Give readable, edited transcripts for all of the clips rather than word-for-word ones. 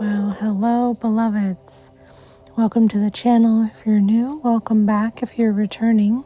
Well, hello, beloveds. Welcome to the channel if you're new. Welcome back if you're returning.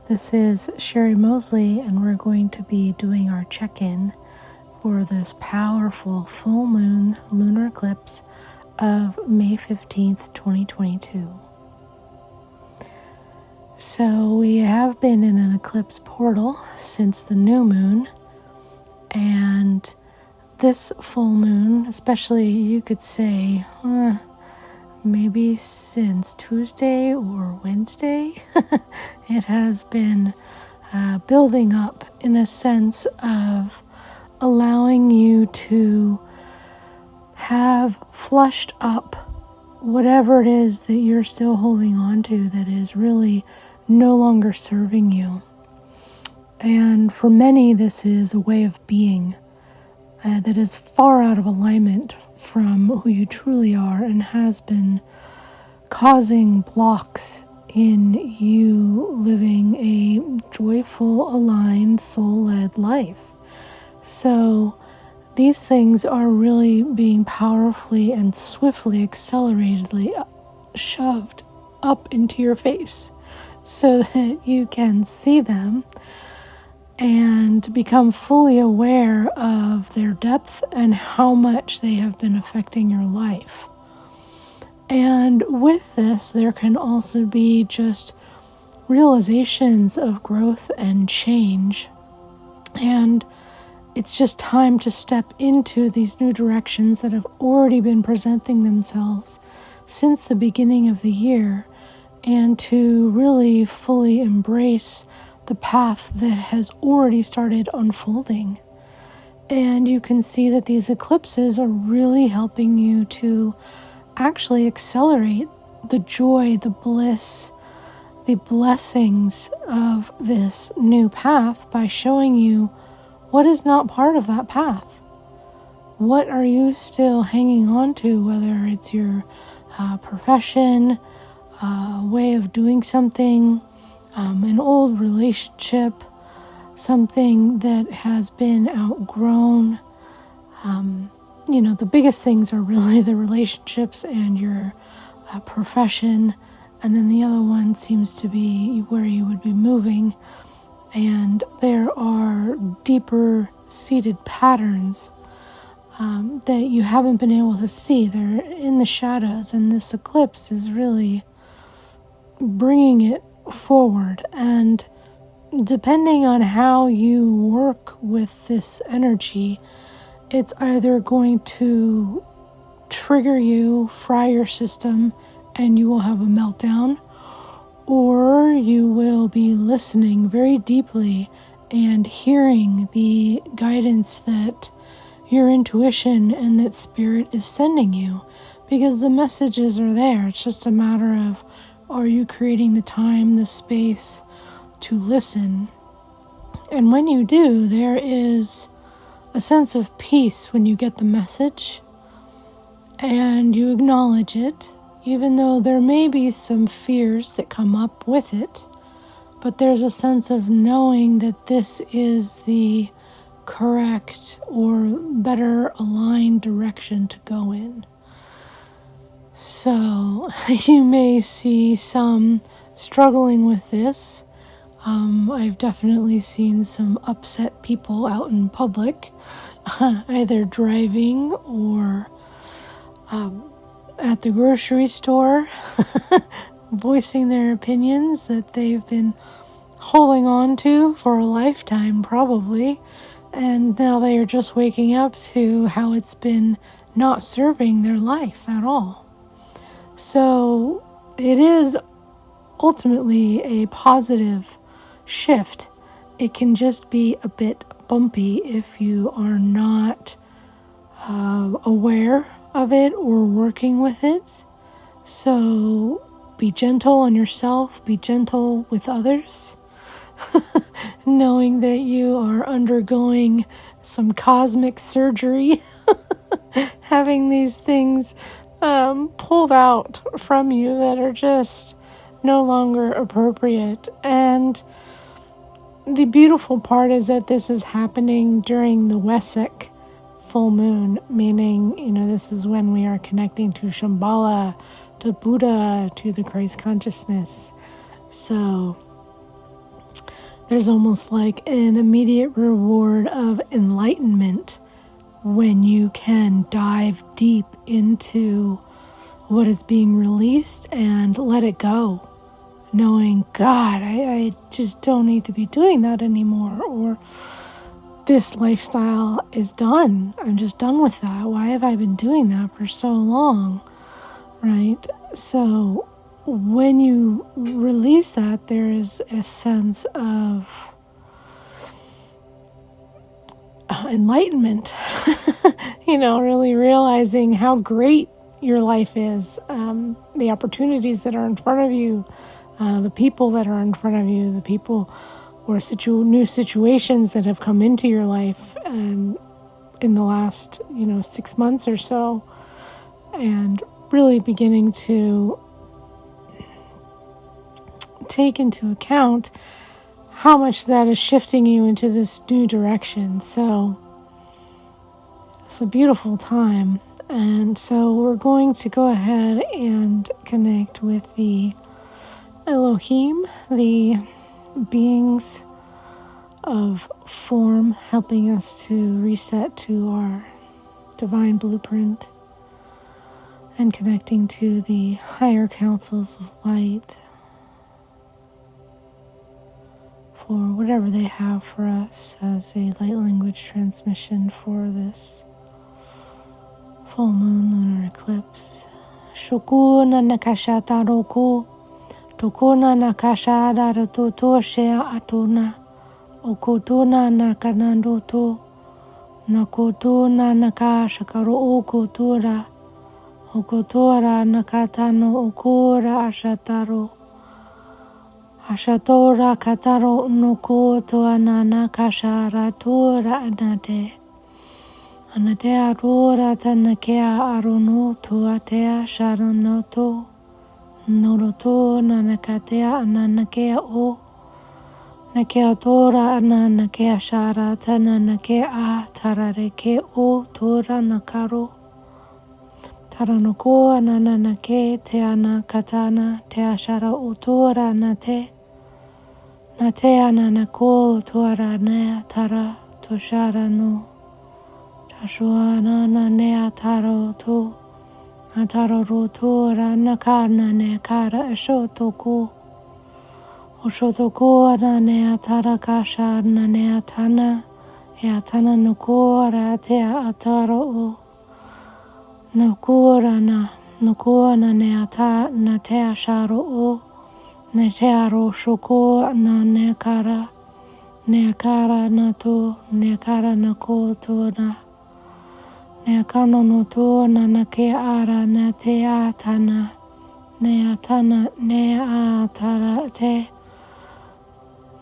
This is Sherry Mosley, and we're going to be doing our check-in for this powerful full moon lunar eclipse of May 15th, 2022. So we have been in an eclipse portal since the new moon, and this full moon, especially you could say maybe since Tuesday or Wednesday, it has been building up in a sense of allowing you to have flushed up whatever it is that you're still holding on to that is really no longer serving you. And for many, this is a way of being that is far out of alignment from who you truly are and has been causing blocks in you living a joyful, aligned, soul-led life. So these things are really being powerfully and swiftly, acceleratedly shoved up into your face so that you can see them and become fully aware of their depth and how much they have been affecting your life. And with this, there can also be just realizations of growth and change. And it's just time to step into these new directions that have already been presenting themselves since the beginning of the year, and to really fully embrace the path that has already started unfolding. And you can see that these eclipses are really helping you to actually accelerate the joy, the bliss, the blessings of this new path by showing you what is not part of that path. What are you still hanging on to, whether it's your profession, way of doing something, an old relationship, something that has been outgrown. The biggest things are really the relationships and your profession, and then the other one seems to be where you would be moving. And there are deeper seated patterns that you haven't been able to see. They're in the shadows, and this eclipse is really bringing it forward. And depending on how you work with this energy, it's either going to trigger you, fry your system, and you will have a meltdown, or you will be listening very deeply and hearing the guidance that your intuition and that spirit is sending you, because the messages are there. It's just a matter of, are you creating the time, the space to listen? And when you do, there is a sense of peace when you get the message and you acknowledge it, even though there may be some fears that come up with it, but there's a sense of knowing that this is the correct or better aligned direction to go in. So you may see some struggling with this. I've definitely seen some upset people out in public, either driving or at the grocery store, voicing their opinions that they've been holding on to for a lifetime probably, and now they are just waking up to how it's been not serving their life at all. So it is ultimately a positive shift. It can just be a bit bumpy if you are not aware of it or working with it. So be gentle on yourself, be gentle with others, knowing that you are undergoing some cosmic surgery, having these things pulled out from you that are just no longer appropriate. And the beautiful part is that this is happening during the Wessex full moon, meaning, this is when we are connecting to Shambhala, to Buddha, to the Christ consciousness. So there's almost like an immediate reward of enlightenment when you can dive deep into what is being released and let it go, knowing, God, I just don't need to be doing that anymore, or this lifestyle is done. I'm just done with that. Why have I been doing that for so long, right? So when you release that, there is a sense of enlightenment, really realizing how great your life is, the opportunities that are in front of you, the people that are in front of you, the people or new situations that have come into your life in the last, 6 months or so, and really beginning to take into account how much that is shifting you into this new direction. So it's a beautiful time. And so we're going to go ahead and connect with the Elohim, the beings of form, helping us to reset to our divine blueprint and connecting to the higher councils of light for whatever they have for us as a light language transmission for this full moon lunar eclipse. Shukuna nakashata roku, tukuna nakashada ratuto shea atuna, okutuna nakanandoto, nakutuna nakashakaru okutura, okutura nakatano okura ashataro, ashatora kataro nukuto anana kasharatura anate. Anatea rura tanakea aruno tuatea sharonoto noroto nanakatea ananakea o nakea tora ananakea shara tananakea tarareke o tora nakaro taranoko ananake teana katana tea shara utora nate natea nanako tuara nea tara toshara no Tashuana nea taro to Ataro rotora nakana ne kara ashotoku Oshotoku nea tarakasha nea tana Eatana nukora tea ataro o Nukura nea ta na tea sharo o Netearo shoko na nekara nato nekara nako to na Neakano no to nanake ara na te atana neatana neatara te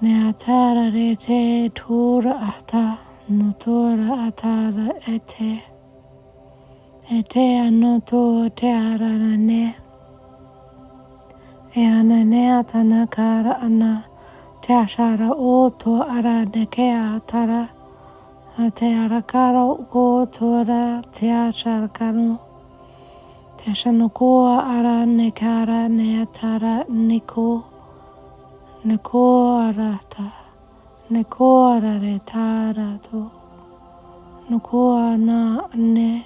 neatara re te tura ata no tura atara ete ano to te ara ne ana neatana kara ana te ashara o to ara neke atara Te arakaro ko tora te asharakano te ashanoko ara nekara neatara niko arata neko araretara to noko ana ne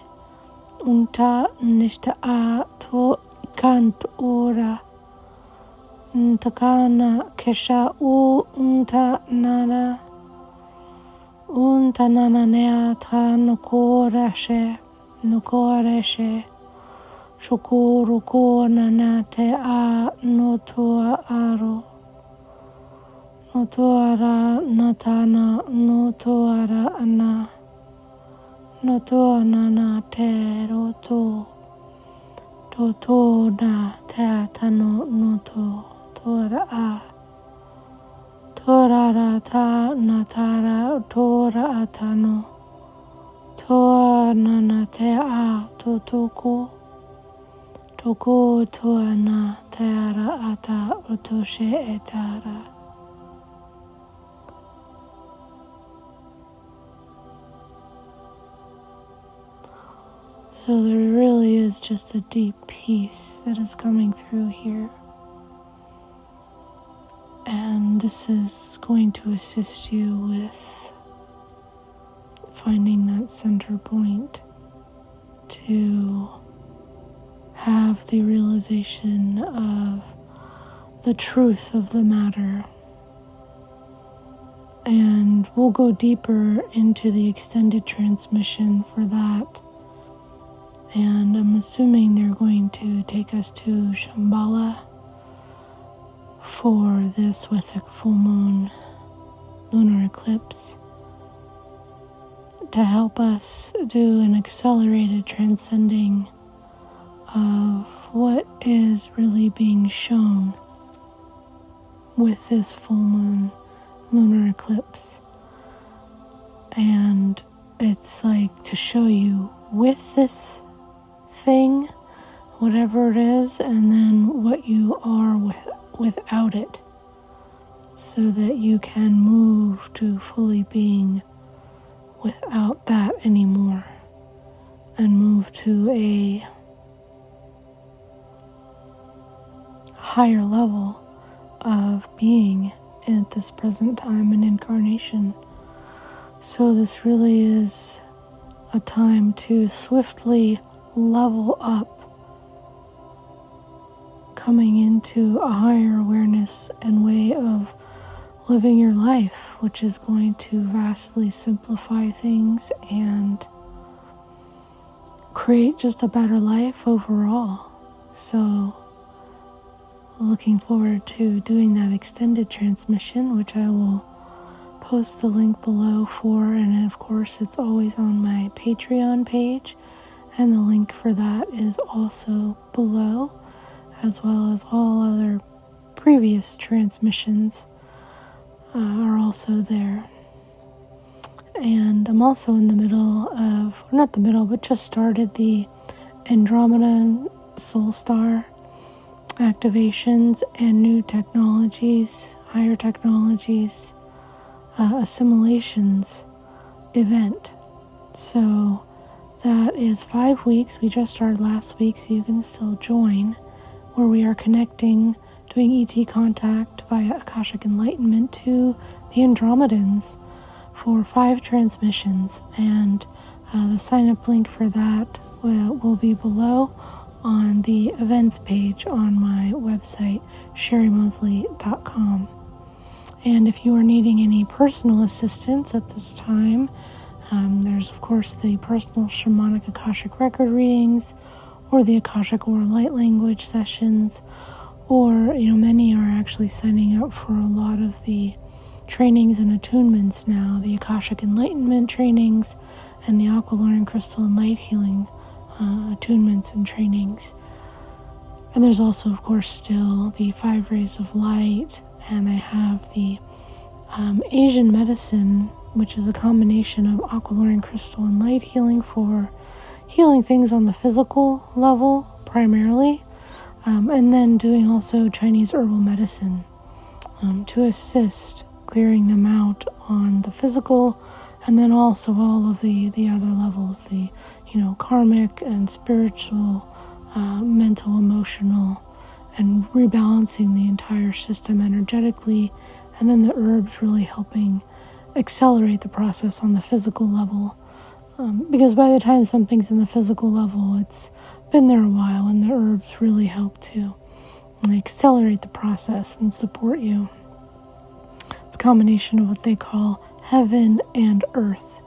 unta nishta a to kant ora untakana kesha u unta nana Untanana nea ta nukoreshe shukuru kona na te a notua aro notuara natana notuara ana notuana na te roto toto na te atano noto tora a Torara ta natara tora atano toa nana te a totoko toko toa na te ara ata otoshe etara So there really is just a deep peace that is coming through here. And this is going to assist you with finding that center point to have the realization of the truth of the matter. And we'll go deeper into the extended transmission for that. And I'm assuming they're going to take us to Shambhala for this Wessex full moon lunar eclipse to help us do an accelerated transcending of what is really being shown with this full moon lunar eclipse. And it's like to show you with this thing, whatever it is, and then what you are without it, so that you can move to fully being without that anymore and move to a higher level of being at this present time and incarnation. So this really is a time to swiftly level up, coming into a higher awareness and way of living your life, which is going to vastly simplify things and create just a better life overall. So looking forward to doing that extended transmission, which I will post the link below for, and of course it's always on my Patreon page, and the link for that is also below, as well as all other previous transmissions are also there. And I'm also in the middle of, or not the middle, but just started the Andromeda Soul Star activations and new technologies, higher technologies, assimilations event. So that is 5 weeks. We just started last week, so you can still join, where we are connecting, doing ET contact via Akashic Enlightenment to the Andromedans for 5 transmissions. And the sign-up link for that will be below on the events page on my website, sherrymosley.com. And if you are needing any personal assistance at this time, there's of course the personal Shamanic Akashic Record readings, or the Akashic or light language sessions, or many are actually signing up for a lot of the trainings and attunements now, the Akashic Enlightenment trainings and the Aqualorian Crystalline light healing attunements and trainings. And there's also of course still the 5 rays of light, and I have the Asian medicine, which is a combination of Aqualorian crystal and light healing for healing things on the physical level primarily, and then doing also Chinese herbal medicine to assist clearing them out on the physical, and then also all of the other levels, the karmic and spiritual, mental, emotional, and rebalancing the entire system energetically, and then the herbs really helping accelerate the process on the physical level. Because by the time something's in the physical level, it's been there a while, and the herbs really help to accelerate the process and support you. It's a combination of what they call heaven and earth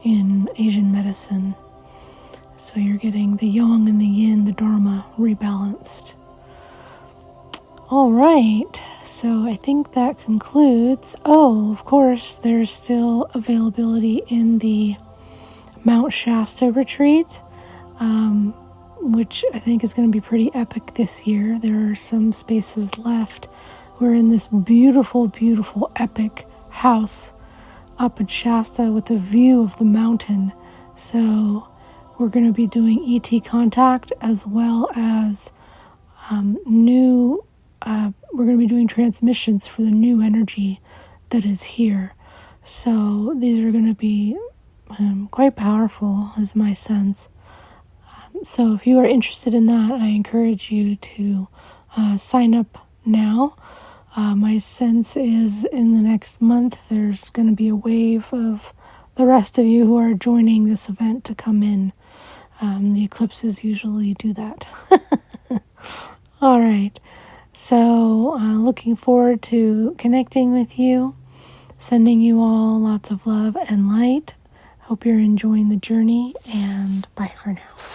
in Asian medicine. So you're getting the yang and the yin, the dharma, rebalanced. All right, so I think that concludes. Oh, of course, there's still availability in the Mount Shasta retreat, which I think is going to be pretty epic this year. There are some spaces left. We're in this beautiful, beautiful, epic house up in Shasta with a view of the mountain. So we're going to be doing ET contact, as well as we're going to be doing transmissions for the new energy that is here. So these are going to be quite powerful, is my sense. So if you are interested in that, I encourage you to sign up now. My sense is in the next month, there's going to be a wave of the rest of you who are joining this event to come in. The eclipses usually do that. All right. So looking forward to connecting with you, sending you all lots of love and light. Hope you're enjoying the journey, and bye for now.